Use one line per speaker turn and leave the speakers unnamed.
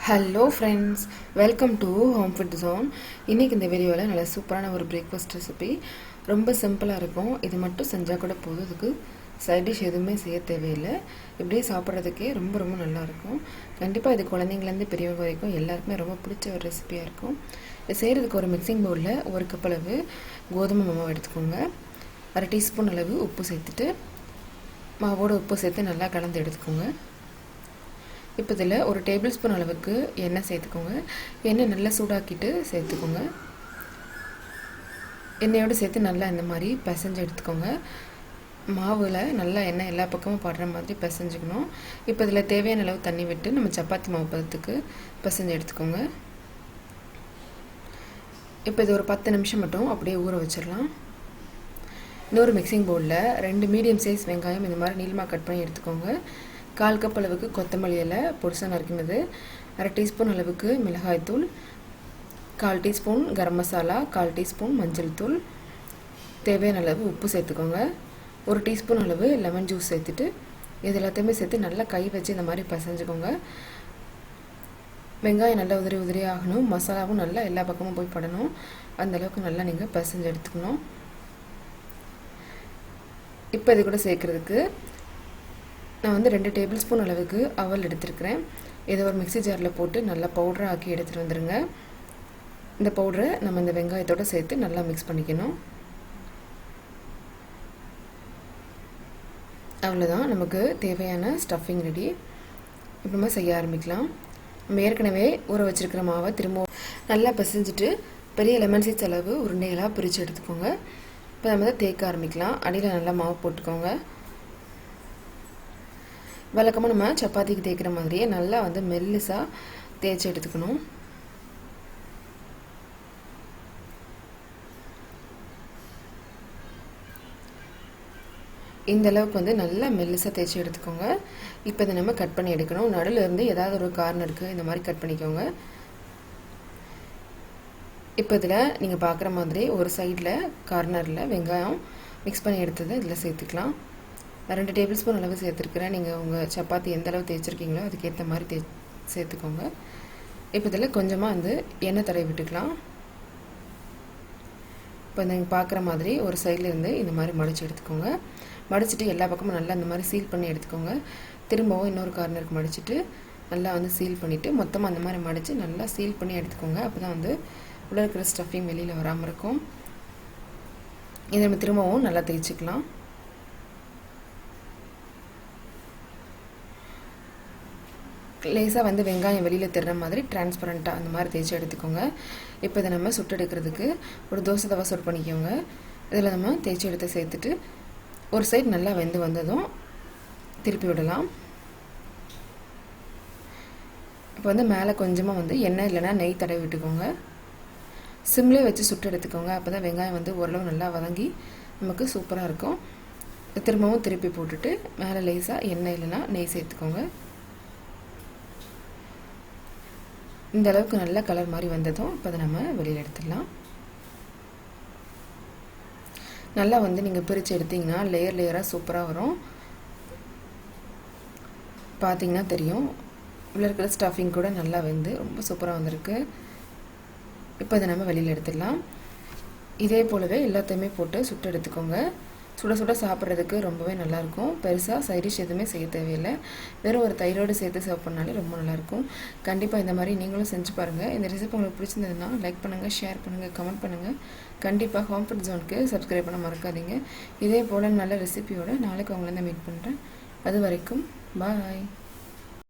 Hello friends, welcome to home food zone. இன்றைக்கி இந்த வீடியோவில் நல்ல சூப்பரான ஒரு பிரேக்ஃபாஸ்ட் ரெசிபி. ரொம்ப சிம்பிளாக இருக்கும். இது மட்டும் செஞ்சால் கூட போதும். இதுக்கு சைட் டிஷ் எதுவுமே செய்ய தேவையில்லை. இப்படியே சாப்பிட்றதுக்கே ரொம்ப ரொம்ப நல்லாயிருக்கும். கண்டிப்பாக இது குழந்தைங்கலேருந்து பெரியவங்க வரைக்கும் எல்லாருக்குமே ரொம்ப பிடிச்ச ஒரு ரெசிபியாக இருக்கும். இது செய்கிறதுக்கு ஒரு மிக்சிங் பவுலில் 1 கப் அளவு கோதுமை மாவு எடுத்துக்கோங்க. 1/2 டீஸ்பூன் அளவு உப்பு சேர்த்துட்டு மாவோடு உப்பு சேர்த்து நல்லா கலந்து எடுத்துக்கோங்க. இப்போ இதில் 1 டேபிள் ஸ்பூன் அளவுக்கு எண்ணெய் சேர்த்துக்கோங்க. எண்ணெய் நல்லா சூடாக்கிட்டு சேர்த்துக்கோங்க. எண்ணெயோடு சேர்த்து நல்லா இந்த மாதிரி பிசைஞ்சு எடுத்துக்கோங்க. மாவில் நல்லா எண்ணெய் எல்லா பக்கமும் படுற மாதிரி பிசைஞ்சுக்கணும். இப்போ இதில் தேவையான அளவு தண்ணி விட்டு நம்ம சப்பாத்தி மாவு பதத்துக்கு பிசைஞ்சு எடுத்துக்கோங்க. இப்போ இது ஒரு 10 நிமிஷம் மட்டும் அப்படியே ஊற வச்சிடலாம். இன்னொரு மிக்சிங் பவுலில் 2 மீடியம் சைஸ் வெங்காயம் இந்த மாதிரி நீளமாக கட் பண்ணி எடுத்துக்கோங்க. 1/4 கப் அளவுக்கு கொத்தமல்லி இலை பொடிசாக நறுக்கினது, 1/2 டீஸ்பூன் அளவுக்கு மிளகாய்த்தூள், 1/4 டீஸ்பூன் கரம் மசாலா, 1/4 டீஸ்பூன் மஞ்சள் தூள், தேவையான அளவு உப்பு சேர்த்துக்கோங்க. 1 டீஸ்பூன் அளவு லெமன் ஜூஸ் சேர்த்துட்டு இது எல்லாத்தையுமே சேர்த்து நல்லா கை வச்சு இந்த மாதிரி பசைஞ்சுக்கோங்க. வெங்காயம் நல்லா உதிரி உதிரி ஆகணும். மசாலாவும் நல்லா எல்லா பக்கமும் போய் படணும். அந்தளவுக்கு நல்லா நீங்கள் பசைஞ்சு எடுத்துக்கணும். இப்போ இது கூட சேர்க்குறதுக்கு நான் 2 டேபிள் ஸ்பூன் அளவுக்கு அவல் எடுத்துருக்கிறேன். இதை ஒரு மிக்சி ஜாரில் போட்டு நல்லா பவுடராக ஆக்கி எடுத்துகிட்டு வந்துடுங்க. இந்த பவுடரை நம்ம இந்த வெங்காயத்தோடு சேர்த்து நல்லா மிக்ஸ் பண்ணிக்கணும். அவ்வளோதான், நமக்கு தேவையான ஸ்டஃபிங் ரெடி. இப்படிமா செய்ய ஆரம்பிக்கலாம். நம்ம ஏற்கனவே ஊற வச்சுருக்கிற மாவை திரும்ப நல்லா பிசைஞ்சிட்டு பெரிய லெமன் சைஸ் அளவு உருண்டைகளாக பிரித்து எடுத்துக்கோங்க. இப்போ நம்ம தான் தேய்க்க ஆரம்பிக்கலாம். அடியில் நல்லா மாவு போட்டுக்கோங்க. வழக்கமாக நம்ம சப்பாத்திக்கு தேய்க்கிற மாதிரியே நல்லா மெல்லிசாக தேய்ச்சி எடுத்துக்கணும். இந்த அளவுக்கு நல்லா மெல்லிசாக தேய்ச்சி எடுத்துக்கோங்க. இப்போ இதை நம்ம கட் பண்ணி எடுக்கணும். நடுவில் இருந்து ஏதாவது ஒரு கார்னருக்கு இந்த மாதிரி கட் பண்ணிக்கோங்க. இப்போ இதில் நீங்கள் பார்க்குற மாதிரி ஒரு சைடில் கார்னரில் வெங்காயம் மிக்ஸ் பண்ணி எடுத்ததை இதில் சேர்த்துக்கலாம். நான் 2 டேபிள் ஸ்பூன் அளவு சேர்த்துருக்கிறேன். நீங்கள் உங்கள் சப்பாத்தி எந்த அளவு தேய்ச்சிருக்கீங்களோ அதுக்கேற்ற மாதிரி சேர்த்துக்கோங்க. இப்போ இதில் கொஞ்சமாக எண்ணெய் தடவி விட்டுக்கலாம். இப்போ நீங்கள் பார்க்குற மாதிரி ஒரு சைடில் இருந்து இந்த மாதிரி மடித்து எடுத்துக்கோங்க. மடிச்சுட்டு எல்லா பக்கமும் நல்லா இந்த மாதிரி சீல் பண்ணி எடுத்துக்கோங்க. திரும்பவும் இன்னொரு கார்னருக்கு மடிச்சுட்டு நல்லா சீல் பண்ணிவிட்டு மொத்தமாக அந்த மாதிரி மடித்து நல்லா சீல் பண்ணி எடுத்துக்கோங்க. அப்போ தான் உள்ள இருக்கிற ஸ்டஃபிங் வெளியில் வராமல் இருக்கும். இதை நம்ம திரும்பவும் நல்லா தேய்ச்சிக்கலாம். லேசாக வெங்காயம் வெளியில் தெரிற மாதிரி டிரான்ஸ்பரண்ட்டாக அந்த மாதிரி தேய்ச்சி எடுத்துக்கோங்க. இப்போ இதை நம்ம சுட்டெடுக்கிறதுக்கு ஒரு தோசை தவா சுட் பண்ணிக்கோங்க. இதில் நம்ம தேய்ச்சி எடுத்து சேர்த்துட்டு ஒரு சைடு நல்லா வெந்து வந்ததும் திருப்பி விடலாம். இப்போ மேலே கொஞ்சமாக எண்ணெய் இல்லைனா நெய் தடவி விட்டுக்கோங்க. சிம்லே வச்சு சுட்டு எடுத்துக்கோங்க. அப்போ தான் வெங்காயம் ஓரளவு நல்லா வதங்கி நமக்கு சூப்பராக இருக்கும். திரும்பவும் திருப்பி போட்டுட்டு மேலே லேசாக எண்ணெய் இல்லைனா நெய் சேர்த்துக்கோங்க. இந்த அளவுக்கு நல்ல கலர் மாதிரி வந்ததும் இப்போ அதை நம்ம வெளியில் எடுத்துடலாம். நல்லா நீங்கள் பிரித்து எடுத்திங்கன்னா லேயர் லேயராக சூப்பராக வரும். பார்த்தீங்கன்னா தெரியும், உள்ள இருக்கிற ஸ்டஃபிங் கூட நல்லா ரொம்ப சூப்பராக வந்திருக்கு. இப்போ அதை நம்ம வெளியில் எடுத்துடலாம். இதே போலவே எல்லாத்தையுமே போட்டு சுட்டு எடுத்துக்கோங்க. சுட சுட சாப்பிட்றதுக்கு ரொம்பவே நல்லாயிருக்கும். பெருசாக சைடிஷ் எதுவுமே செய்ய தேவையில்லை. வெறும் ஒரு தயிரோடு சேர்த்து சர்வ் பண்ணாலே ரொம்ப நல்லாயிருக்கும். கண்டிப்பாக இந்த மாதிரி நீங்களும் செஞ்சு பாருங்கள். இந்த ரெசிபி உங்களுக்கு பிடிச்சிருந்ததுன்னா லைக் பண்ணுங்கள், ஷேர் பண்ணுங்கள், கமெண்ட் பண்ணுங்கள். கண்டிப்பாக ஹோம் ஃபுட் ஜோனுக்கு சப்ஸ்கிரைப் பண்ண மறக்காதீங்க. இதே போல் நல்ல ரெசிபியோடு நாளைக்கு உங்களை மீட் பண்ணுறேன். அது வரைக்கும் பாய்.